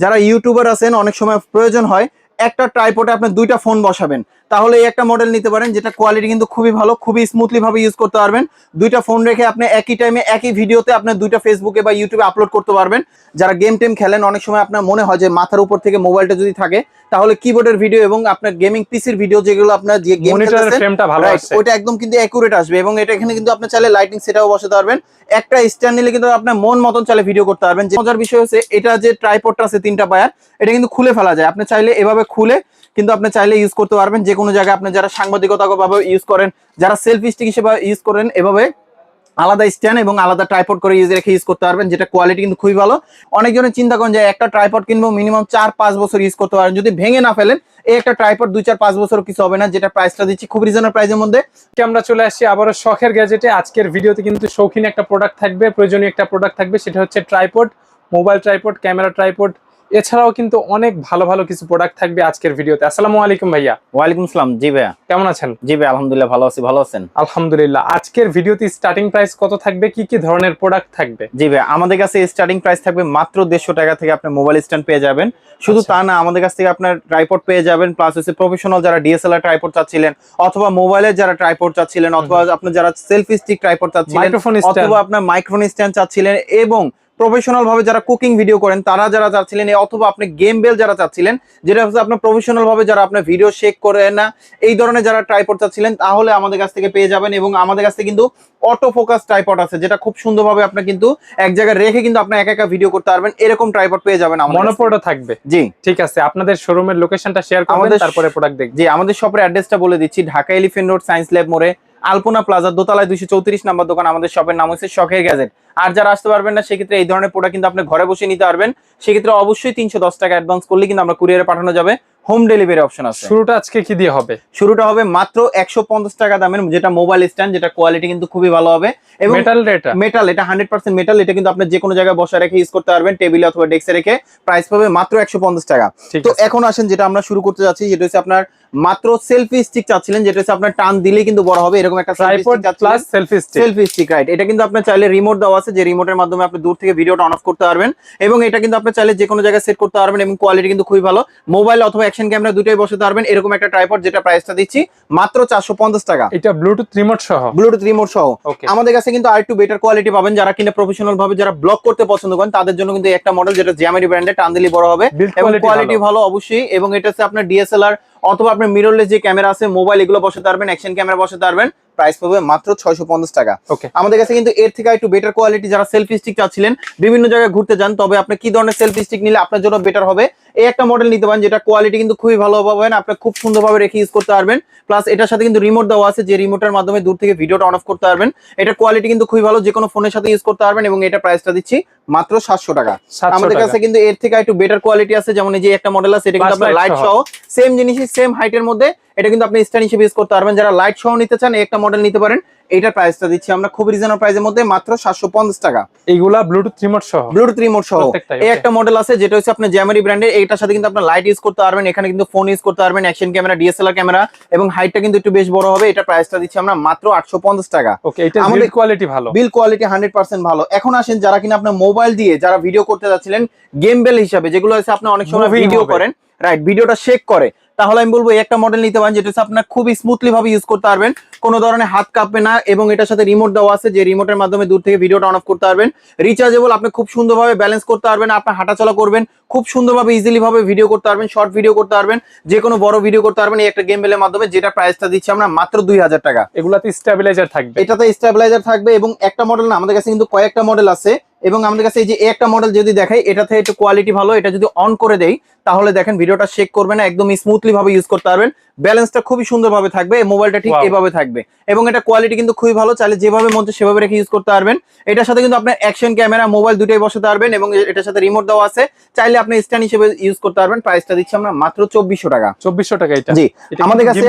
যারা ইউটিউবার আছেন অনেক সময় প্রয়োজন হয় একটা ট্রাইপডে আপনি দুইটা ফোন বসাবেন, তাহলে এই একটা মডেল নিতে পারেন, যেটা কোয়ালিটি কিন্তু খুবই ভালো, খুবই স্মুথলি ভাবে ইউজ করতে পারবেন। দুইটা ফোন রেখে আপনি একই টাইমে একই ভিডিওতে আপনি দুইটা ফেসবুকে বা ইউটিউবে আপলোড করতে পারবেন। যারা গেম টেম খেলেন অনেক সময় আপনার মনে হয় যে মাথার উপর থেকে মোবাইলটা যদি থাকে তাহলে কিবোর্ডের ভিডিও এবং আপনার গেমিং পিসির ভিডিও যেগুলো আপনার যে গেম খেলতেছেন ওটা একদম কিন্তু অ্যাকুরেট আসবে। এবং এটা এখানে কিন্তু আপনি চাইলে লাইটিং সেটাও বসাতে পারবেন। একটা স্ট্যান্ড নিলে কিন্তু আপনার মন মতন চাইলে ভিডিও করতে পারবেন। যে মজার বিষয় হচ্ছে এটা যে ট্রাইপডটা আছে 3টা বায়ার, এটা কিন্তু খুলে ফেলা যায়। আপনি চাইলে এভাবে খুলে কিন্তু আপনি চাইলে ইউজ করতে পারবেন যে কোনো জায়গায়। আপনি যারা সাংবাদিকতা ভাবে ইউজ করেন, যারা সেলফি স্টিক হিসেবে ইউজ করেন, এভাবে আলাদা স্ট্যান্ড এবং আলাদা ট্রাইপড করে রেখে ইউজ করতে পারবেন, যেটা কোয়ালিটি কিন্তু খুবই ভালো। অনেকজনের চিন্তা করেন যে একটা ট্রাইপড কিনবো মিনিমাম 4-5 বছর ইউজ করতে পারেন, যদি ভেঙে না ফেলেন এই একটা ট্রাইপড 2-4-5 বছর কিছু হবে না। যেটা প্রাইসটা দিচ্ছি খুব রিজনেবল প্রাইসের মধ্যে। আমরা চলে আসছি আবারও শখের গ্যাজেটে। আজকের ভিডিওতে কিন্তু শৌখিন একটা প্রোডাক্ট থাকবে, প্রয়োজনীয় একটা প্রোডাক্ট থাকবে, সেটা হচ্ছে tripod, mobile tripod, camera tripod, এছাড়াও কিন্তু অনেক ভালো ভালো কিছু প্রোডাক্ট থাকবে আজকের ভিডিওতে। আসসালামু আলাইকুম ভাইয়া। ওয়ালাইকুম আসসালাম। জি ভাইয়া, কেমন আছেন? জি ভাই আলহামদুলিল্লাহ ভালো আছি, ভালো আছেন? আলহামদুলিল্লাহ। আজকের ভিডিওতে স্টার্টিং প্রাইস কত থাকবে, কি কি ধরনের প্রোডাক্ট থাকবে? জি ভাই, আমাদের কাছে স্টার্টিং প্রাইস থাকবে মাত্র 150 টাকা থেকে আপনি মোবাইল স্ট্যান্ড পেয়ে যাবেন। শুধু তা না, আমাদের কাছ থেকে আপনার ট্রাইপড পেয়ে যাবেন, প্লাস হচ্ছে প্রফেশনাল যারা ডিএসএলআর ট্রাইপড চাচ্ছিলেন, অথবা মোবাইলের যারা ট্রাইপড চাচ্ছিলেন, অথবা আপনার যারা সেলফি স্টিক ট্রাইপড চাচ্ছিলেন, অথবা আপনার মাইক্রোফোন স্ট্যান্ড চাচ্ছিলেন, এবং প্রফেশনাল ভাবে যারা কুকিং ভিডিও করেন তারা যারা চাচ্ছিলেন, অথবা আপনি গেম বেল যারা চাচ্ছিলেন, যেটা হচ্ছে আপনার প্রফেশনাল ভাবে যারা আপনার ভিডিও শেক করে না, এই ধরনের যারা ট্রাইপড চাচ্ছিলেন, তাহলে আমাদের কাছ থেকে পেয়ে যাবেন। এবং আমাদের কাছে কিন্তু অটো ফোকাস ট্রাইপড আছে, যেটা খুব সুন্দরভাবে আপনি কিন্তু এক জায়গায় রেখে কিন্তু আপনি একা একা ভিডিও করতে পারবেন, এরকম ট্রাইপড পেয়ে যাবেন। মনোপোডও থাকবে। জি ঠিক আছে, আপনাদের শোরুমের লোকেশনটা শেয়ার করবেন, তারপরে প্রোডাক্ট দেখব। জি, আমাদের শপের অ্যাড্রেসটা বলে দিচ্ছি, Dhaka elephant road, science lab মোড়ে, আলপনা প্লাজা দোতলায় 234 নাম্বার দোকান। আমাদের শপের নাম হচ্ছে শখের গ্যাজেট। আর যারা আসতে পারবেন না সেক্ষেত্রে এই ধরনের প্রোডাক্ট কিন্তু আপনি ঘরে বসে নিতে পারবেন। সেক্ষেত্রে অবশ্যই 310 টাকা অ্যাডভান্স করলে কিন্তু আমরা কুরিয়ারে পাঠানো যাবে, হোম ডেলিভারি অপশন আছে। শুরুটা আজকে কি দিয়ে হবে? শুরুটা হবে মাত্র 150 টাকা দামের, যেটা মোবাইল স্ট্যান্ড, যেটা কোয়ালিটি কিন্তু খুবই ভালো হবে। এবং মেটাল, এটা 100% মেটাল। এটা কিন্তু আপনি যে কোনো জায়গায় বসে রেখে ইউজ করতে পারবেন, টেবিলে অথবা ডেস্কে রেখে। প্রাইস পাবে মাত্র 150 টাকা। তো এখন আসেন যেটা আমরা শুরু করতে যাচ্ছি, যেটা হচ্ছে আপনার মাত্র সেলফি স্টিক চাচ্ছিলেন, যেটা হচ্ছে আপনার টান দিলেই কিন্তু বড় হবে, এরকম একটা tripod plus selfie stick, right. এটা কিন্তু আপনি চাইলে রিমোট দেওয়া আছে, যে রিমোটের মাধ্যমে আপনি দূর থেকে ভিডিওটা অন অফ করতে পারবেন। এবং এটা কিন্তু আপনি চাইলে যে কোনো জায়গায় সেট করতে পারবেন, এবং কোয়ালিটি কিন্তু খুবই ভালো। মোবাইল অথবা অ্যাকশন ক্যামেরা দুটোই বসাতে পারবেন, এরকম একটা ট্রাইপড, যেটা প্রাইসটা দিচ্ছি মাত্র 450 টাকা। এটা ব্লুটুথ রিমোট সহ, ব্লুটুথ রিমোট সহ। আমাদের কাছে কিন্তু আরেকটু বেটার কোয়ালিটি পাবেন, যারা কিনা প্রফেশনাল ভাবে যারা ব্লগ করতে পছন্দ করেন তাদের জন্য কিন্তু একটা মডেল, যেটা জিয়ামারি ব্র্যান্ডের, টান দিলে বড় হবে এবং কোয়ালিটি ভালো অবশ্যই। এবং এটা হচ্ছে আপনার ডিএসএলআর অথবা আপনার মিররলেস যে ক্যামেরা আছে, মোবাইল, এগুলো বসাতে পারবেন, অ্যাকশন ক্যামেরা বসাতে পারবেন। প্রাইস পাবে মাত্র 650 টাকা। আমাদের কাছে কিন্তু এর থেকে একটু বেটার কোয়ালিটি, যারা সেলফি স্টিক চাচ্ছিলেন, বিভিন্ন জায়গায় ঘুরতে যান, তবে আপনি কি ধরনের সেলফি স্টিক নিলে আপনার জন্য বেটার হবে, এই একটা মডেল নিতে পারেন, যেটা কোয়ালিটি কিন্তু খুবই ভালো পাবেন, আপনি খুব সুন্দরভাবে রেখে ইউজ করতে পারবেন। প্লাস এটার সাথে কিন্তু রিমোট দেওয়া আছে, যে রিমোটের মাধ্যমে দূর থেকে ভিডিওটা অন অফ করতে পারবেন। এটা কোয়ালিটি কিন্তু খুবই ভালো, যে কোনো ফোনের সাথে ইউজ করতে পারবেন। এবং এটা প্রাইসটা দিচ্ছি মাত্র 700 টাকা। আমাদের কাছে কিন্তু এর থেকে একটু বেটার কোয়ালিটি আছে, যেমন এই যে একটা মডেল আছে, এটা কিন্তু আপনার লাইট সহ, সেম জিনিসই, সেম হাইটের মধ্যে, এটা কিন্তু আপনি স্ট্যান্ড হিসেবে ইউজ করতে পারবেন। যারা লাইট সহ নিতে চান, একটা মডেল নিতে পারেন। এইটার প্রাইসটা দিচ্ছি আমরা খুব রিজনেবল প্রাইসের মধ্যে, মাত্র 750 টাকা। এইগুলা ব্লুটুথ রিমোট সহ, ব্লুটুথ রিমোট সহ। এই একটা মডেল আছে, যেটা হচ্ছে আপনার জিয়ামারি ব্র্যান্ডের। এইটার সাথে কিন্তু আপনার লাইট ইউজ করতে পারবেন, এখানে কিন্তু ফোন ইউজ করতে পারবেন, অ্যাকশন ক্যামেরা, ডিএসএলআর ক্যামেরা, এবং হাইটটা কিন্তু একটু বেশ বড় হবে। এটা প্রাইসটা দিচ্ছি আমরা মাত্র 850 টাকা। ওকে, এটা বিল্ড কোয়ালিটি ভালো, বিল্ড কোয়ালিটি 100% ভালো। এখন আসেন যারা কিনা আপনার মোবাইল দিয়ে যারা ভিডিও করতে যাচ্ছিলেন, গেম বেল হিসাবে, যেগুলো হচ্ছে আপনি অনেক সময় ভিডিও করেন, রাইট, ভিডিওটা শেক করে, তাহলে আমি বলবো এই একটা মডেল নিতে পারেন, যেটা হচ্ছে আপনার খুব স্মুথলি ভাবে ইউজ করতে পারবেন, কোনো ধরনের হাত কাঁপবে না। এবং এটার সাথে রিমোট দেওয়া আছে, যে রিমোটের মাধ্যমে দূর থেকে ভিডিওটা অন অফ করতে পারবেন। রিচার্জেবল, আপনি খুব সুন্দরভাবে ব্যালেন্স করতে পারবেন, আপনার হাঁটাচলা করবেন, খুব সুন্দরভাবে ইজিলি ভাবে ভিডিও করতে পারবেন, শর্ট ভিডিও করতে পারবেন, যে কোনো বড় ভিডিও করতে পারবেন এই একটা গেম বেলের মাধ্যমে, যেটা প্রাইসটা দিচ্ছি আমরা মাত্র 2000 টাকা। এগুলাতে স্টেবিলাইজার থাকবে, এটাতে স্টেবিলাইজার থাকবে। এবং একটা মডেল না, আমাদের কাছে কিন্তু কয়েকটা মডেল আছে। এবং আমাদের কাছে এই যে একটা মডেল যদি দেখাই, এটাতে একটু কোয়ালিটি ভালো, এটা যদি অন করে দেই তাহলে দেখেন ভিডিওটা শেক করবে না, একদম স্মুথলি ভাবে ইউজ করতে পারবেন, ব্যালেন্সটা খুবই সুন্দরভাবে থাকবে, মোবাইলটা ঠিক এভাবে থাকবে। এবং এটা কোয়ালিটি কিন্তু খুবই ভালো, চাইলে যেভাবে মন চায় সেভাবে রেখে ইউজ করতে পারবেন। এটার সাথে কিন্তু আপনার অ্যাকশন ক্যামেরা, মোবাইল দুটোই বসাতে পারবেন, এবং এটার সাথে রিমোট দেওয়া আছে, চাইলে আপনি স্ট্যান্ড হিসেবে ইউজ করতে পারবেন। প্রাইসটা দিচ্ছি আমরা মাত্র 2400 টাকা। 2400 টাকা এটা? জি, আমাদের কাছে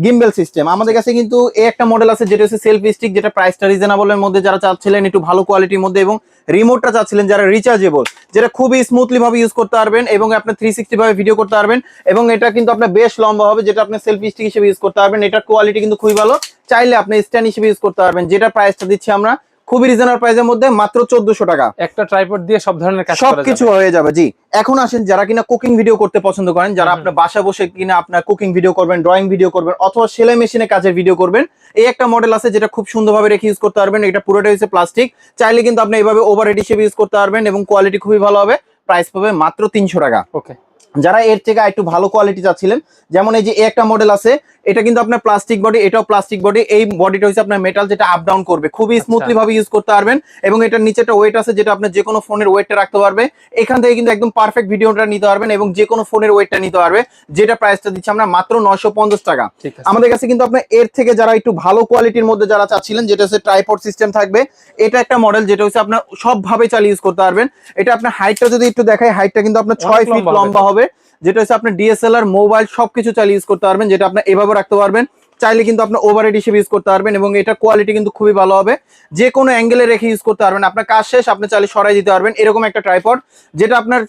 গিম্বেল সিস্টেম। আমাদের কাছে কিন্তু এই একটা মডেল আছে, যেটা হচ্ছে সেলফি স্টিক, যেটা প্রাইসটা রিজনেবলের মধ্যে, যারা চাচ্ছিলেন একটু ভালো কোয়ালিটির মধ্যে, এবং রিমোটটা চাচ্ছিলেন যারা রিচার্জেবল, যেটা খুবই স্মুথলি ভাবে ইউজ করতে পারবেন, এবং আপনি 360 ভাবে ভিডিও করতে পারবেন। এবং এটা কিন্তু আপনার বেশ লম্বা হবে, যেটা আপনি সেলফি স্টিক হিসেবে ইউজ করতে পারবেন। এটার কোয়ালিটি কিন্তু খুবই ভালো, চাইলে আপনি স্ট্যান্ড হিসেবে ইউজ করতে পারবেন। যেটা প্রাইসটা দিচ্ছি আমরা খুবই রিজনেবল প্রাইসের মধ্যে মাত্র 1400 টাকা। একটা ট্রাইপড দিয়ে সব ধরনের কাজ করা যাবে, সবকিছু হয়ে যাবে। জি, এখন আসেন যারা কিনা কুকিং ভিডিও করতে পছন্দ করেন, যারা আপনার বাসায় বসে কিনা আপনার কুকিং ভিডিও করবেন, ড্রয়িং ভিডিও করবেন, অথবা সেলাই মেশিনে কাজের ভিডিও করবেন, এই একটা মডেল আছে যেটা খুব সুন্দরভাবে রেখে ইউজ করতে পারবেন। এটা পুরোটাই হচ্ছে প্লাস্টিক, চাইলে কিন্তু আপনি এইভাবে ওভারহেড হিসেবে ইউজ করতে পারবেন এবং কোয়ালিটি খুবই ভালো হবে। প্রাইস পাবে মাত্র 300 টাকা। ওকে, যারা এর থেকে একটু ভালো কোয়ালিটি চাচ্ছিলেন, যেমন এই যে একটা মডেল আছে, এটা কিন্তু আপনার প্লাস্টিক বডি, এটাও প্লাস্টিক বডি, এই বডিটা হচ্ছে আপনার মেটাল, যেটা আপ ডাউন করবে, খুবই স্মুথলি ভাবে ইউজ করতে পারবেন। এবং এটার নিচে একটা ওয়েট আছে যেটা আপনার যে কোনো ফোনের ওয়েটটা রাখতে পারবে। এখান থেকে কিন্তু একদম পারফেক্ট ভিডিওটা নিতে পারবেন এবং যে কোনো ফোনের ওয়েটটা নিতে পারবে, যেটা প্রাইসটা দিচ্ছি আমরা মাত্র 950 টাকা। আমাদের কাছে কিন্তু আপনার এর থেকে যারা একটু ভালো কোয়ালিটির মধ্যে যারা চাচ্ছিলেন, যেটা হচ্ছে ট্রাইপড সিস্টেম থাকবে, এটা একটা মডেল যেটা হচ্ছে আপনার সবভাবে চালিয়ে ইউজ করতে পারবেন। এটা আপনার হাইটটা যদি একটু দেখাই, হাইটটা কিন্তু আপনার 6 ফিট লম্বা হবে, যেটা হচ্ছে আপনার ডিএসএলআর, মোবাইল সবকিছু চালিয়ে ইউজ করতে পারবেন, যেটা আপনার এভাবে রাখতে পারবেন, চাইলে কিন্তু আপনার ওভারহেড হিসেবে ইউজ করতে পারবেন। এবং এটা কোয়ালিটি কিন্তু খুবই ভালো হবে, যে কোনো অ্যাঙ্গেলে রেখে ইউজ করতে পারবেন। আপনার কাজ শেষ, আপনি চাইলে সরাই দিতে পারবেন। এরকম একটা ট্রাইপড যেটা আপনার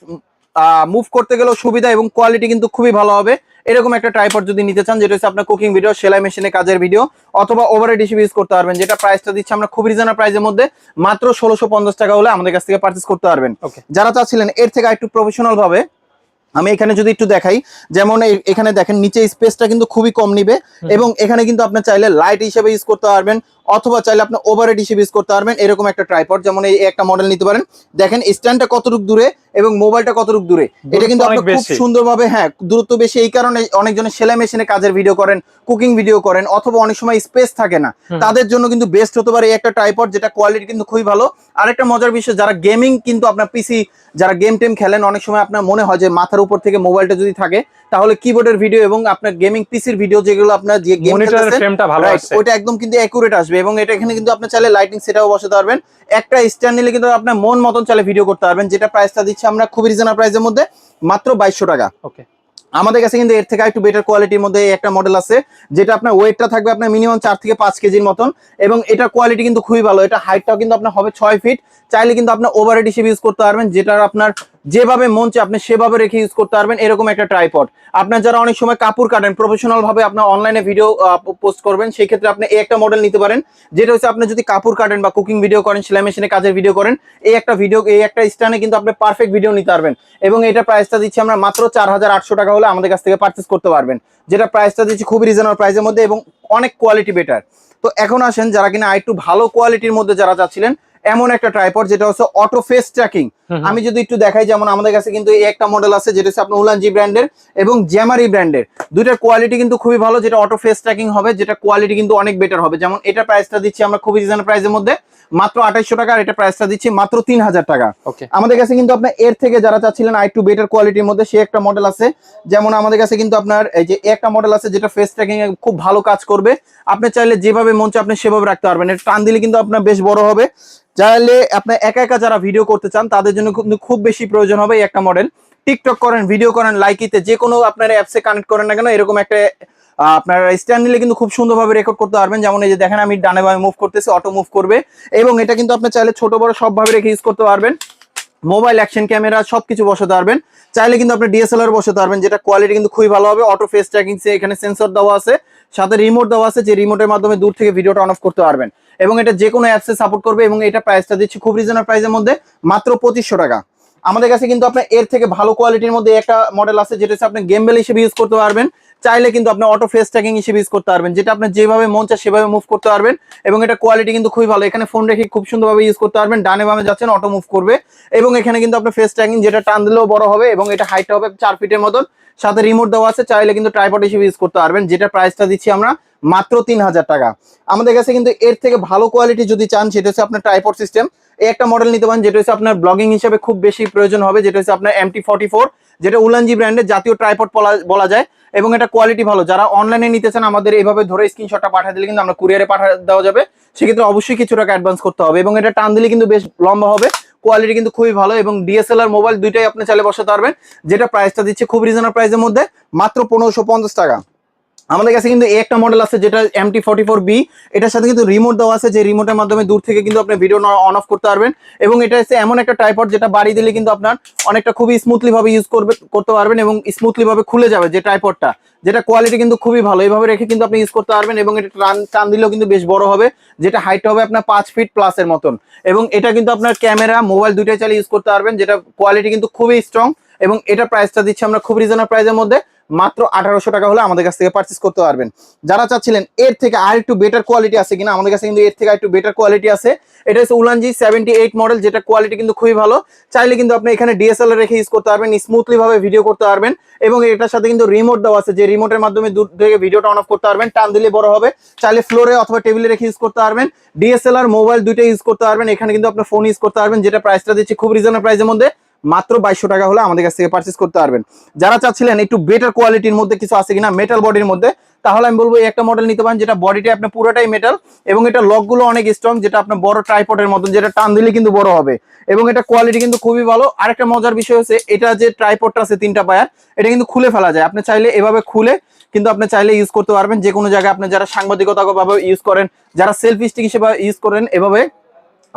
মুভ করতে গেলেও সুবিধা এবং কোয়ালিটি কিন্তু খুবই ভালো হবে। এরকম একটা ট্রাইপড যদি নিতে চান, যেটা হচ্ছে আপনার কুকিং ভিডিও, সেলাই মেশিনে কাজের ভিডিও, অথবা ওভারহেড হিসেবে ইউজ করতে পারবেন, যেটা প্রাইসটা দিচ্ছি আমরা খুব রিজনেবল প্রাইসের মধ্যে মাত্র 1650 টাকা হলে আমাদের কাছ থেকে পারচেজ করতে পারবেন। যারা চাচ্ছিলেন এর থেকে একটু প্রফেশনাল ভাবে, আমি এখানে যদি একটু দেখাই, যেমন এখানে দেখেন নিচে স্পেসটা কিন্তু খুবই কম নিবে এবং এখানে কিন্তু আপনি চাইলে লাইট হিসেবে ইউজ করতে পারবেন, অথবা চাইলে আপনি ওভারহেড হিসেবে ইউজ করতে পারবেন। এরকম একটা ট্রাইপড, যেমন এই একটা মডেল নিতে পারেন। দেখেন স্ট্যান্ডটা কতটুকু দূরে এবং মোবাইলটা কতটুকু দূরে, এটা কিন্তু আপনি খুব সুন্দরভাবে, হ্যাঁ দূরত্ব বেশি, এই কারণে অনেকজনের সেলাই মেশিনে কাজের ভিডিও করেন, কুকিং ভিডিও করেন, অথবা অনেক সময় স্পেস থাকে না, তাদের জন্য কিন্তু বেস্ট হতে পারে এই একটা ট্রাইপড, যেটা কোয়ালিটি কিন্তু খুবই ভালো। আরেকটা মজার বিষয়, যারা গেমিং কিন্তু আপনার পিসি, যারা গেম টেম খেলেন, অনেক সময় আপনার মনে হয় যে মাথার উপর থেকে মোবাইলটা যদি থাকে, তাহলে কিবোর্ডের ভিডিও এবং আপনার গেমিং পিসির ভিডিও, যেগুলো আপনার যে গেম খেলতেছেন, ওইটা একদম কিন্তু অ্যাকুরেট আসবে। এবং এটা এখানে কিন্তু আপনি চাইলে লাইটিং সেটআপ বসাতে পারবেন। একটা স্ট্যান্ড নিলে কিন্তু আপনার মন মতন চাইলে ভিডিও করতে পারবেন, যেটা প্রাইসটা দিচ্ছি আমরা খুব রিজনেবল প্রাইসের মধ্যে মাত্র 2200 টাকা। ওকে, আমাদের কাছে কিন্তু এর থেকে একটু বেটার কোয়ালিটির মধ্যে একটা মডেল আছে, যেটা আপনার ওয়েটটা থাকবে আপনার মিনিমাম 4 থেকে 5 কেজির মতন, এবং এটা কোয়ালিটি কিন্তু খুবই ভালো। এটা হাইটটাও কিন্তু আপনার হবে 6 ফিট, চাইলে কিন্তু আপনার ওভারহেড হিসেবে ইউজ করতে পারবেন, যেটা আপনার যেভাবে মন চায় আপনি সেভাবে রেখে ইউজ করতে পারবেন। এরকম একটা ট্রাইপড, আপনার যারা অনেক সময় কাপড় কাটেন, প্রফেশনাল ভাবে আপনার অনলাইনে ভিডিও পোস্ট করবেন, সেই ক্ষেত্রে আপনি এই একটা মডেল নিতে পারেন, যেটা হচ্ছে আপনি যদি কাপড় কাটেন বা কুকিং ভিডিও করেন, সেলাই মেশিনে কাজের ভিডিও করেন, এই একটা স্ট্যান্ডে কিন্তু আপনি পারফেক্ট ভিডিও নিতে পারবেন। এবং এটা প্রাইসটা দিচ্ছি আমরা মাত্র 4800 টাকা হলে আমাদের কাছ থেকে পারচেজ করতে পারবেন, যেটা প্রাইসটা দিচ্ছি খুবই রিজনেবল প্রাইসের মধ্যে এবং অনেক কোয়ালিটি বেটার। তো এখন আসেন যারা কিনা একটু ভালো কোয়ালিটির মধ্যে যারা চাচ্ছিলেন, এমন একটা ট্রাইপড যেটা হচ্ছে অটো ফেস ট্র্যাকিং। আমি যদি একটু দেখাই, যেমন আমাদের কাছে কিন্তু এই একটা মডেল আছে, যেটা হচ্ছে আপনার উলানজি ব্র্যান্ডের এবং জ্যামারি ব্র্যান্ডের, দুইটার কোয়ালিটি কিন্তু খুবই ভালো, যেটা অটো ফেস ট্র্যাকিং হবে, যেটা কোয়ালিটি কিন্তু অনেক বেটার হবে। যেমন এটা প্রাইসটা দিচ্ছি আমরা খুবই রিজনেবল প্রাইসের মধ্যে মাত্র 2800 টাকা, আর এটা প্রাইসটা দিচ্ছি মাত্র 3000 টাকা। আমাদের কাছে কিন্তু আপনার এর থেকে যারা চাচ্ছিলেন একটু বেটার কোয়ালিটির মধ্যে, সে একটা মডেল আছে। যেমন আমাদের কাছে কিন্তু আপনার এই যে একটা মডেল আছে, যেটা ফেস ট্র্যাকিং এ খুব ভালো কাজ করবে। আপনি চাইলে যেভাবে মন চায় আপনি সেভাবে রাখতে পারবেন। এটা টান দিলে কিন্তু আপনার বেশ বড় হবে। চাইলে আপনার একা একা যারা ভিডিও করতে চান, তাদের জন্য কিন্তু খুব বেশি প্রয়োজন হবে এই একটা মডেল। টিকটক করেন, ভিডিও করেন, লাইকিতে, যে কোনো আপনার অ্যাপসে কানেক্ট করেন না কেন, এরকম একটা আপনার স্ট্যান্ড নিলে কিন্তু খুব সুন্দরভাবে রেকর্ড করতে পারবেন। যেমন এই যে দেখেন আমি ডানে বামে মুভ করতেছি, অটো মুভ করবে, এবং এটা কিন্তু আপনি চাইলে ছোট বড় সবভাবে রেখে ইউজ করতে পারবেন। মোবাইল, অ্যাকশন ক্যামেরা সবকিছু বসাতে পারবেন, চাইলে কিন্তু আপনি ডিএসএলআর বসাতে পারবেন, যেটা কোয়ালিটি কিন্তু খুবই ভালো হবে। অটো ফেস ট্র্যাকিং, এখানে সেন্সর দেওয়া আছে, সাথে রিমোট দেওয়া আছে, যে রিমোটের মাধ্যমে দূর থেকে ভিডিওটা অন অফ করতে পারবেন, এবং এটা যে কোনো অ্যাপসে সাপোর্ট করবে। এবং এটা প্রাইসটা দিচ্ছি খুব রিজনেবল প্রাইসের মধ্যে মাত্র 2500 টাকা। আমাদের কাছে কিন্তু আপনার এর থেকে ভালো কোয়ালিটির মধ্যে একটা মডেল আছে, যেটা হচ্ছে আপনি গেমবেল হিসেবে ইউজ করতে পারবেন, চাইলে কিন্তু আপনি অটো ফেস ট্র্যাকিং হিসেবে ইউজ করতে পারবেন, যেটা আপনি যেভাবে মন চায় সেভাবে মুভ করতে পারবেন। এবং এটা কোয়ালিটি কিন্তু খুবই ভালো, এখানে ফোন রেখে খুব সুন্দরভাবে ইউজ করতে পারবেন, ডানে বামে যাচ্ছেন অটো মুভ করবে। এবং এখানে কিন্তু আপনার ফেস ট্র্যাকিং, যেটা টান দিলেও বড় হবে, এবং এটা হাইটটা হবে 4 ফিটের মতন, সাথে রিমোট দেওয়া আছে, চাইলে কিন্তু ট্রাইপড হিসেবে ইউজ করতে পারবেন, যেটা প্রাইসটা দিচ্ছি আমরা মাত্র 3000 টাকা। আমাদের কাছে কিন্তু এর থেকে ভালো কোয়ালিটি যদি চান, সেটা হচ্ছে আপনার ট্রাইপড সিস্টেম, এই একটা মডেল নিতে পারেন, যেটা হচ্ছে আপনার ব্লগিং হিসেবে খুব বেশি প্রয়োজন হবে, যেটা হচ্ছে আপনার MT44, যেটা উলানজি ব্র্যান্ডের জাতীয় ট্রাইপড বলা যায়। এবং এটা কোয়ালিটি ভালো। যারা অনলাইনে নিতে চান, আমাদের এইভাবে ধরে স্ক্রিনশটটা পাঠিয়ে দিলে কিন্তু আমরা কুরিয়ারে পাঠিয়ে দেওয়া যাবে, সেক্ষেত্রে অবশ্যই কিছু টাকা অ্যাডভান্স করতে হবে। এবং এটা টান দিলে কিন্তু বেশ লম্বা হবে, কোয়ালিটি কিন্তু খুবই ভালো, এবং ডিএসএলআর মোবাইল দুইটাই আপনি চাইলে বসাতে পারবেন, যেটা প্রাইসটা দিচ্ছে খুব রিজনেবল প্রাইসের মধ্যে মাত্র 1550 টাকা। আমাদের কাছে কিন্তু এই একটা মডেল আছে যেটা MT44B, এটার সাথে কিন্তু রিমোট দেওয়া আছে, যে রিমোটের মাধ্যমে দূর থেকে কিন্তু আপনি ভিডিও অন অফ করতে পারবেন। এবং এটা হচ্ছে এমন একটা ট্রাইপড যেটা বাড়ি দিলে কিন্তু আপনার অনেকটা খুবই স্মুথলি ভাবে ইউজ করতে পারবেন এবং স্মুথলি ভাবে খুলে যাবে যে ট্রাইপডটা, যেটা কোয়ালিটি কিন্তু খুবই ভালো। এইভাবে রেখে কিন্তু আপনি ইউজ করতে পারবেন এবং এটা টান দিলেও কিন্তু বেশ বড় হবে, যেটা হাইট হবে আপনার 5 ফিট প্লাস এর মতন। এবং এটা কিন্তু আপনার ক্যামেরা মোবাইল দুইটাই চালিয়ে ইউজ করতে পারবেন, যেটা কোয়ালিটি কিন্তু খুবই স্ট্রং। এবং এটা প্রাইসটা দিচ্ছি আমরা খুব রিজনেবল প্রাইসের মধ্যে, মাত্র 1800 টাকা হলে আমাদের কাছ থেকে পারচেস করতে পারবেন। যারা চাচ্ছিলেন এর থেকে আর একটু বেটার কোয়ালিটি আছে কিনা, আমাদের কাছে কিন্তু এর থেকে একটু বেটার কোয়ালিটি আছে। এটা হচ্ছে উলানজি 78 মডেল, যেটা কোয়ালিটি কিন্তু খুবই ভালো। চাইলে কিন্তু আপনি এখানে ডিএসএলআর রেখে ইউজ করতে পারবেন, স্মুথলি ভাবে ভিডিও করতে পারবেন। এবং এটার সাথে কিন্তু রিমোট দেওয়া আছে, যে রিমোটের মাধ্যমে দূর থেকে ভিডিওটা অন অফ করতে পারবেন, টান দিলে বড় হবে। চাইলে ফ্লোরে অথবা টেবিলে রেখে ইউজ করতে পারবেন, ডিএসএলআর মোবাইল দুইটা ইউজ করতে পারবেন। এখানে কিন্তু আপনার ফোন ইউজ করতে পারবেন, যেটা প্রাইসটা দিচ্ছি খুব রিজনেবল প্রাইসের মধ্যে, মাত্র 2200 টাকা হলে আমাদের কাছ থেকে পারচেস করতে পারবেন। যারা চাচ্ছিলেন একটু বেটার কোয়ালিটির মধ্যে কিছু আছে কিনা মেটাল বডির মধ্যে, তাহলে আমি বলবো এই একটা মডেল নিতে পারেন, যেটা বডিটা আপনার পুরোটাই মেটাল এবং এটা লকগুলো অনেক স্ট্রং, যেটা আপনার বড় ট্রাইপডের মতন, যেটা টান দিলে কিন্তু বড় হবে। এবং এটা কোয়ালিটি কিন্তু খুবই ভালো। আরেকটা মজার বিষয় হচ্ছে এটা যে ট্রাইপডটা আছে 3টা পায়ার, এটা কিন্তু খুলে ফেলা যায়। আপনি চাইলে এভাবে খুলে কিন্তু আপনি চাইলে ইউজ করতে পারবেন যে কোনো জায়গায়। আপনি যারা সাংবাদিকতা ভাবে ইউজ করেন, যারা সেলফি স্টিক হিসেবে ইউজ করেন, এভাবে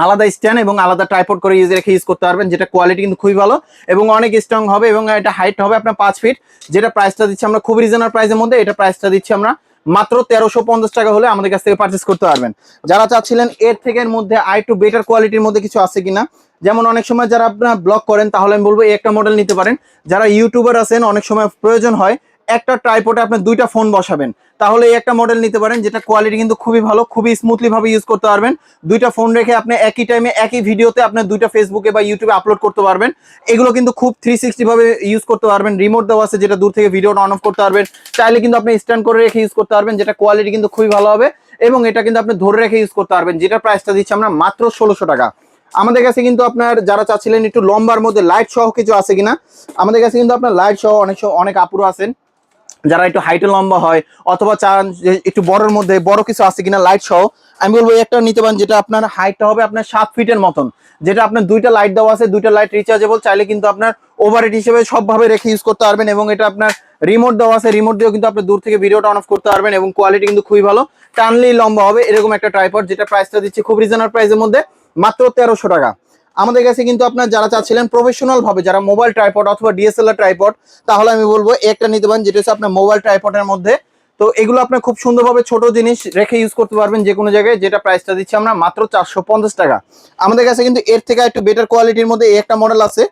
আলাদা স্ট্যান্ড এবং আলাদা ট্রাইপড করে রেখে ইউজ করতে পারবেন, যেটা কোয়ালিটি কিন্তু খুবই ভালো এবং অনেক স্ট্রং হবে। এবং এটা হাইট হবে আপনার 5 ফিট, যেটা প্রাইসটা দিচ্ছি আমরা খুব রিজনেবল প্রাইসের মধ্যে। এটা প্রাইসটা দিচ্ছি আমরা মাত্র 1350 টাকা হলে আমাদের কাছ থেকে পারচেস করতে পারবেন। যারা চাচ্ছিলেন এর থেকে এর মধ্যে আর একটু বেটার কোয়ালিটির মধ্যে কিছু আছে কিনা, যেমন অনেক সময় যারা আপনারা ব্লগ করেন, তাহলে আমি বলবো এই একটা মডেল নিতে পারেন। যারা ইউটিউবার আছেন, অনেক সময় প্রয়োজন হয় একটা ট্রাইপডে আপনি দুইটা ফোন বসাবেন, তাহলে এই একটা মডেল নিতে পারেন, যেটা কোয়ালিটি কিন্তু খুবই ভালো, খুবই স্মুথলি ভাবে ইউজ করতে পারবেন। দুইটা ফোন রেখে আপনি একই টাইমে একই ভিডিওতে আপনি দুইটা ফেসবুকে বা ইউটিউবে আপলোড করতে পারবেন। এগুলো কিন্তু খুব 360 ভাবে ইউজ করতে পারবেন। রিমোট দেওয়া আছে, যেটা দূর থেকে ভিডিওটা অন অফ করতে পারবেন। চাইলে কিন্তু আপনি স্ট্যান্ড করে রেখে ইউজ করতে পারবেন, যেটা কোয়ালিটি কিন্তু খুবই ভালো হবে। এবং এটা কিন্তু আপনি ধরে রেখে ইউজ করতে পারবেন, যেটা প্রাইসটা দিচ্ছি আমরা মাত্র 1600 টাকা। আমাদের কাছে কিন্তু আপনার যারা চাচ্ছিলেন একটু লম্বার মধ্যে লাইট সহ কিছু আছে কিনা, আমাদের কাছে কিন্তু আপনার লাইট সহ অনেক আপুরো আছেন যারা একটু হাইটে লম্বা হয়, অথবা চান যে একটু বড়ের মধ্যে বড় কিছু আছে কিনা লাইট সহ, আমি বলবো একটা নিতে পারেন, যেটা আপনার হাইটটা হবে আপনার 7 ফিটের মতন, যেটা আপনার দুইটা লাইট দেওয়া আছে, দুইটা লাইট রিচার্জেবল। চাইলে কিন্তু আপনার ওভারহেড হিসেবে সবভাবে রেখে ইউজ করতে পারবেন। এবং এটা আপনার রিমোট দেওয়া আছে, রিমোট দিয়েও কিন্তু আপনি দূর থেকে ভিডিওটা অন অফ করতে পারবেন এবং কোয়ালিটি কিন্তু খুবই ভালো, টানলেই লম্বা হবে এরকম একটা ট্রাইপড, যেটা প্রাইসটা দিচ্ছি খুব রিজনেবল প্রাইসের মধ্যে, মাত্র 1300 টাকা। আমাদের কাছে কিন্তু আপনার যারা চাচ্ছিলেন প্রফেশনাল ভাবে, যারা মোবাইল ট্রাইপড অথবা ডিএসএলআর ট্রাইপড, তাহলে আমি বলবো একটা নিতে পারেন, যেটা হচ্ছে আপনার মোবাইল ট্রাইপডের মধ্যে। তো এগুলো আপনার খুব সুন্দরভাবে ছোট জিনিস রেখে ইউজ করতে পারবেন যে কোনো জায়গায়, যেটা প্রাইসটা দিচ্ছি আমরা মাত্র 450 টাকা। আমাদের কাছে কিন্তু এর থেকে একটু বেটার কোয়ালিটির মধ্যে একটা মডেল আছে,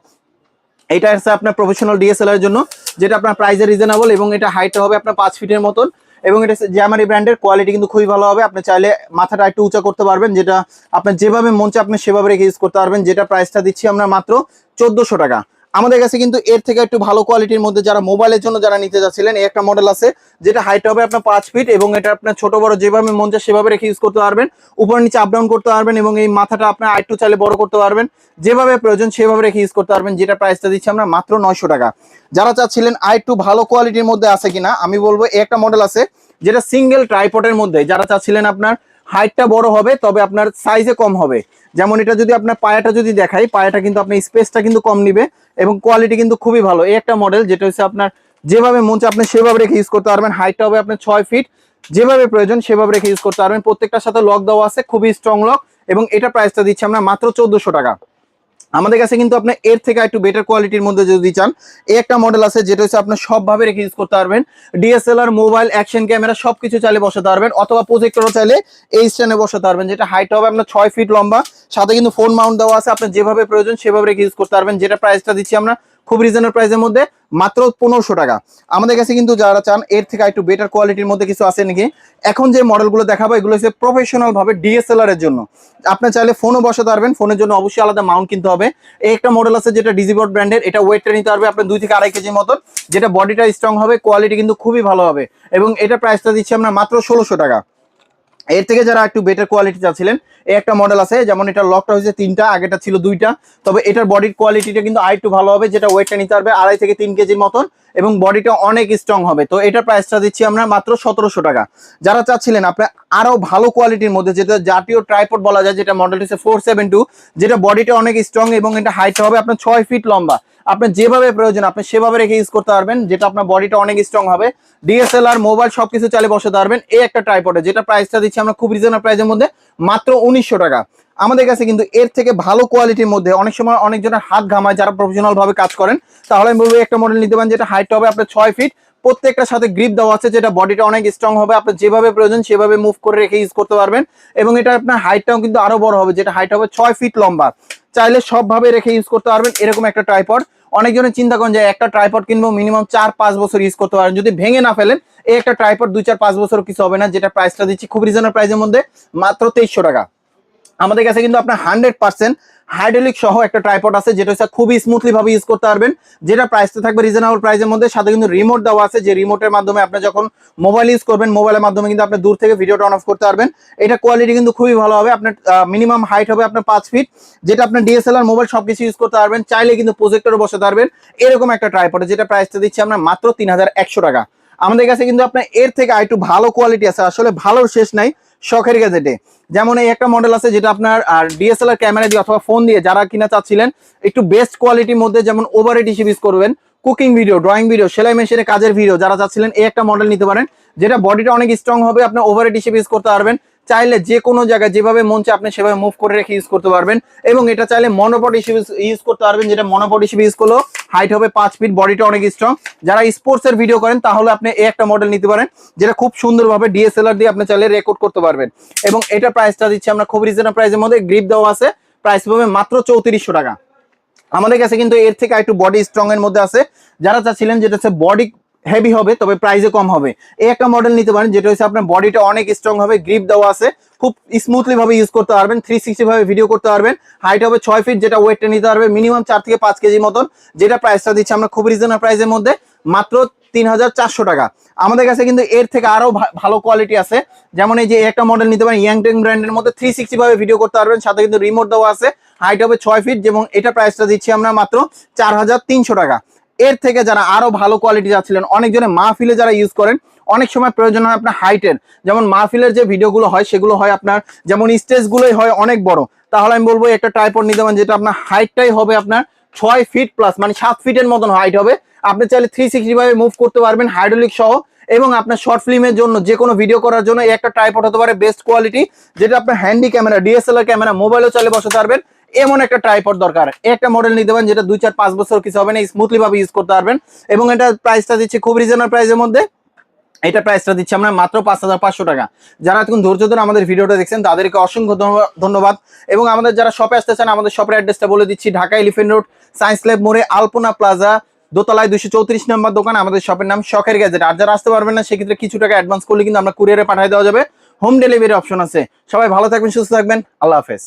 এটা হচ্ছে আপনার প্রফেশনাল ডিএসএলআর এর জন্য, যেটা আপনার প্রাইসে রিজনেবল এবং এটা হাইটটা হবে আপনার 5 ফিটের মতন। এবং এটা জ্যামারি ব্র্যান্ডের, কোয়ালিটি কিন্তু খুবই ভালো হবে। আপনি চাইলে মাথাটা একটু উঁচা করতে পারবেন, যেটা আপনার যেভাবে মন চায় আপনি সেভাবে রেখে ইউজ করতে পারবেন, যেটা প্রাইসটা দিচ্ছি আমরা মাত্র 1400 টাকা। আমাদের কাছে কিন্তু এর থেকে একটু ভালো কোয়ালিটির মধ্যে যারা মোবাইলের জন্য যারা নিতে যাচ্ছিলেন, এই একটা মডেল আছে, যেটা হাইট হবে আপনার 5 ফিট এবং এটা আপনার ছোট বড় যেভাবে মন চায় সেভাবে রেখে ইউজ করতে পারবেন, উপর নিচে আপ ডাউন করতে পারবেন এবং এই মাথাটা আপনার আরেকটু চাইলে বড় করতে পারবেন, যেভাবে প্রয়োজন সেভাবে রেখে ইউজ করতে পারবেন, যেটা প্রাইসটা দিচ্ছি আমরা মাত্র 900 টাকা। যারা চাচ্ছিলেন আরেকটু ভালো কোয়ালিটির মধ্যে আছে কিনা, আমি বলবো এই একটা মডেল আছে, যেটা সিঙ্গেল ট্রাইপডের মধ্যে, যারা চাচ্ছিলেন আপনার হাইটটা বড় হবে তবে আপনার সাইজে কম হবে। যেমন এটা যদি আপনার পায়াটা যদি দেখাই, পায়াটা কিন্তু আপনার স্পেসটা কিন্তু কম নিবে এবং কোয়ালিটি কিন্তু খুবই ভালো। এই একটা মডেল, যেটা হচ্ছে আপনার যেভাবে মন চায় আপনি সেভাবে রেখে ইউজ করতে পারবেন। হাইটটা হবে আপনার 6 ফিট, যেভাবে প্রয়োজন সেভাবে রেখে ইউজ করতে পারবেন। প্রত্যেকটার সাথে লক দেওয়া আছে, খুবই স্ট্রং লক এবং এটা প্রাইসটা দিচ্ছি আমরা মাত্র 1400 টাকা। আমাদের কাছে কিন্তু আপনি এর থেকে একটু বেটার কোয়ালিটির মধ্যে যদি চান, এই একটা মডেল আছে, যেটা হচ্ছে আপনার সবভাবে রেখে ইউজ করতে পারবেন। ডিএসএলআর মোবাইল অ্যাকশন ক্যামেরা সবকিছু চাইলে বসাতে পারবেন, অথবা প্রজেক্টরও চাইলে এই স্ট্যান্ডে বসাতে পারবেন, যেটা হাইট হবে আপনার 6 ফিট লম্বা, সাথে কিন্তু ফোন মাউন্ট দেওয়া আছে। আপনি যেভাবে প্রয়োজন সেভাবে রেখে ইউজ করতে পারবেন, যেটা প্রাইসটা দিচ্ছি আমরা খুব রিজনেবল প্রাইসের মধ্যে, মাত্র 1500 টাকা। আমাদের কাছে কিন্তু যারা চান এর থেকে একটু বেটার কোয়ালিটির মধ্যে কিছু আছে নাকি, এখন যে মডেলগুলো দেখাবো এগুলো হচ্ছে প্রফেশনাল ভাবে ডিএসএলআর এর জন্য। আপনি চাইলে ফোনও বসাতে পারবেন, ফোনের জন্য অবশ্যই আলাদা মাউন্ট কিনতে হবে। এই একটা মডেল আছে, যেটা ডিজিবট ব্র্যান্ডের, এটা ওয়েটটা নিতে পারবে আপনার 2 থেকে 2.5 কেজির মতন, যেটা বডিটা স্ট্রং হবে, কোয়ালিটি কিন্তু খুবই ভালো হবে এবং এটা প্রাইসটা দিচ্ছি আমরা মাত্র 1600 টাকা। এর থেকে যারা একটু বেটার কোয়ালিটি চাচ্ছিলেন, এই একটা মডেল আছে, যেমন এটা লকটা হয়েছে 3টা, আগেটা ছিল 2টা, তবে এটার বডির কোয়ালিটিটা কিন্তু আরেকটু ভালো হবে, যেটা ওয়েটটা নিতে পারবে 2.5 থেকে 3 কেজির মতন এবং বডিটা অনেক স্ট্রং হবে। তো এটার প্রাইসটা দিচ্ছি আমরা মাত্র 1700 টাকা। যারা চাচ্ছিলেন আপনার আরো ভালো কোয়ালিটির মধ্যে, যেটা জাতীয় ট্রাইপড বলা যায়, যেটা মডেল হচ্ছে 472, যেটা বডিটা অনেক স্ট্রং এবং এটা হাইট হবে আপনার 6 ফিট লম্বা, আপনার যেভাবে প্রয়োজন আপনি সেভাবে রেখে ইউজ করতে পারবেন, যেটা আপনার বডিটা অনেক স্ট্রং হবে, ডিএসএলআর মোবাইল সবকিছু চালিয়ে বসাতে পারবেন। এই একটা ট্রাইপডে যেটা প্রাইসটা দিচ্ছি আমরা খুব রিজনেবল প্রাইসের মধ্যে মাত্র 1900 টাকা। আমাদের কাছে কিন্তু এর থেকে ভালো কোয়ালিটির মধ্যে অনেক সময় অনেকজনের হাত ঘামায় যারা প্রফেশনাল ভাবে কাজ করেন, তাহলে আমি বলবো একটা মডেল নিতে পারেন যেটা হাইট হবে আপনার 6 ফিট, প্রত্যেকটার সাথে গ্রিপ দেওয়া আছে, যেটা বডিটা অনেক স্ট্রং হবে, আপনি যেভাবে প্রয়োজন সেভাবে মুভ করে রেখে ইউজ করতে পারবেন। এবং এটা আপনার হাইটটাও কিন্তু আরো বড় হবে, যেটা হাইট হবে 6 ফিট লম্বা, চাইলে সবভাবে রেখে ইউজ করতে পারবেন এরকম একটা ট্রাইপড। অনেকজনের চিন্তা করেন যে একটা ট্রাইপড কিনবো মিনিমাম 4-5 বছর ইউজ করতে পারেন, যদি ভেঙে না ফেলেন এই একটা ট্রাইপড 2-4-5 বছর কিছু হবে না। যেটা প্রাইসটা দিচ্ছি খুব রিজনেবল প্রাইসের মধ্যে মাত্র 2300 টাকা। আমাদের কাছে কিন্তু আপনার 100% হাইড্রোলিক সহ একটা ট্রাইপড আছে, যেটা হচ্ছে খুবই স্মুথলি ভাবে ইউজ করতে পারবেন, যেটা প্রাইসটা থাকবে রিজনেবল প্রাইসের মধ্যে। সাথে কিন্তু রিমোট দেওয়া আছে, যে রিমোটের মাধ্যমে আপনি যখন মোবাইল ইউজ করবেন মোবাইলের মাধ্যমে কিন্তু আপনি দূর থেকে ভিডিওটা অন অফ করতে পারবেন। এটা কোয়ালিটি কিন্তু খুবই ভালো হবে। আপনার মিনিমাম হাইট হবে আপনার 5 ফিট, যেটা আপনার ডিএসএলআর মোবাইল সবকিছু ইউজ করতে পারবেন, চাইলে কিন্তু প্রজেক্টরে বসাতে পারবেন এরকম একটা ট্রাইপড, যেটা প্রাইসটা দিচ্ছি আমরা মাত্র 3100 টাকা। আমাদের কাছে কিন্তু আপনার এর থেকে আরেকটু ভালো কোয়ালিটি আছে, আসলে ভালোর শেষ নাই শখের গ্যাজেটে। যেমন এই একটা মডেল আছে যেটা আপনার ডিএসএলআর ক্যামেরা দিয়ে অথবা ফোন দিয়ে যারা কিনা চাচ্ছিলেন একটু বেস্ট কোয়ালিটির মধ্যে, যেমন ওভারহেড হিসেবে ইউজ করবেন, কুকিং ভিডিও, ড্রয়িং ভিডিও, সেলাই মেশিনে কাজের ভিডিও যারা চাচ্ছিলেন এই একটা মডেল নিতে পারেন, যেটা বডিটা অনেক স্ট্রং হবে, আপনার ওভারহেড হিসেবে ইউজ করতে পারবেন, চাইলে যে কোনো জায়গায় যেভাবে মন চায় আপনি সেভাবে মুভ করে রেখে ইউজ করতে পারবেন। এবং এটা চাইলে মনোপড হিসেবে ইউজ করতে পারবেন, যেটা মনোপড হিসেবে ইউজ করলেও হাইট হবে 5 ফিট, বডিটা অনেক স্ট্রং। যারা স্পোর্টস এর ভিডিও করেন তাহলে আপনি এই একটা মডেল নিতে পারেন, যেটা খুব সুন্দরভাবে ডিএসএলআর দিয়ে আপনি চাইলে রেকর্ড করতে পারবেন। এবং এটা প্রাইসটা দিচ্ছি আমরা খুব রিজনেবল প্রাইসের মধ্যে, গ্রিপ দেওয়া আছে, প্রাইস পাবে মাত্র 3400 টাকা। আমাদের কাছে কিন্তু এর থেকে একটু বডি স্ট্রং এর মধ্যে আছে, যারা চাচ্ছিলেন যেটা হচ্ছে বডি হেভি হবে তবে প্রাইসে কম হবে, এই একটা মডেল নিতে পারেন, যেটা হচ্ছে আপনার বডিটা অনেক স্ট্রং হবে, গ্রিপ দেওয়া আছে, খুব স্মুথলি ভাবে ইউজ করতে পারবেন, 360 ভাবে ভিডিও করতে পারবেন, হাইট হবে 6 ফিট, যেটা ওয়েটটা নিতে পারবে মিনিমাম 4 থেকে 5 কেজি মতন, যেটা প্রাইসটা দিচ্ছি আমরা খুব রিজনেবল প্রাইসের মধ্যে মাত্র 3400 টাকা। আমাদের কাছে কিন্তু এর থেকে আরো ভালো কোয়ালিটি আছে, যেমন এই যে একটা মডেল নিতে পারেন ইয়াংটেং ব্র্যান্ডের মধ্যে, 360 ভাবে ভিডিও করতে পারবেন, সাথে কিন্তু রিমোট দেওয়া আছে, হাইট হবে 6 ফিট, এবং এটা প্রাইসটা দিচ্ছি আমরা মাত্র 4300 টাকা। এর থেকে যারা আরো ভালো কোয়ালিটি যাচ্ছিলেন, অনেকজনে মাহফিলে যারা ইউজ করেন অনেক সময় প্রয়োজন হয় আপনার হাইটের, যেমন মাহফিলের যে ভিডিওগুলো হয় সেগুলো হয় আপনার যেমন স্টেজগুলোই হয় অনেক বড়, তাহলে আমি বলবো একটা ট্রাইপড নিতে পারেন, যেটা আপনার হাইটটাই হবে আপনার 6 ফিট প্লাস, মানে 7 ফিটের মতন হাইট হবে, আপনি চাইলে 360 ভাবে মুভ করতে পারবেন হাইড্রোলিক সহ। এবং আপনার শর্ট ফিল্মের জন্য যে কোনো ভিডিও করার জন্য এই একটা ট্রাইপড হতে পারে বেস্ট কোয়ালিটি, যেটা আপনার হ্যান্ডি ক্যামেরা, ডিএসএলআর ক্যামেরা, মোবাইলও চালিয়ে বসাতে পারবেন, এমন একটা ট্রাইপড দরকার। একটা মডেল নিতে পারেন যেটা 2-4-5 বছর কিছু হবে না, স্মুথলি ভাবে ইউজ করতে পারবেন। এবং এটা প্রাইসটা দিচ্ছে খুব রিজনেবল প্রাইসের মধ্যে, এটা প্রাইসটা দিচ্ছি আমরা মাত্র 5500 টাকা। যারা এখন ধৈর্য ধরে আমাদের ভিডিওটা দেখছেন তাদেরকে অসংখ্য ধন্যবাদ। এবং আমাদের যারা শপে আসতে চান আমাদের শপের অ্যাড্রেসটা বলে দিচ্ছি, Dhaka elephant road, science lab মোড়ে, আলপনা প্লাজা দোতলায় 234 নম্বর দোকান। আমাদের শপের নাম শখের গ্যাজেট। আর যারা আসতে পারবেন না সেক্ষেত্রে কিছু টাকা অ্যাডভান্স করলে কিন্তু আমরা কুরিয়ারে পাঠিয়ে দেওয়া যাবে, হোম ডেলিভারি অপশন আছে। সবাই ভালো থাকবেন, সুস্থ থাকবেন, আল্লাহ হাফেজ।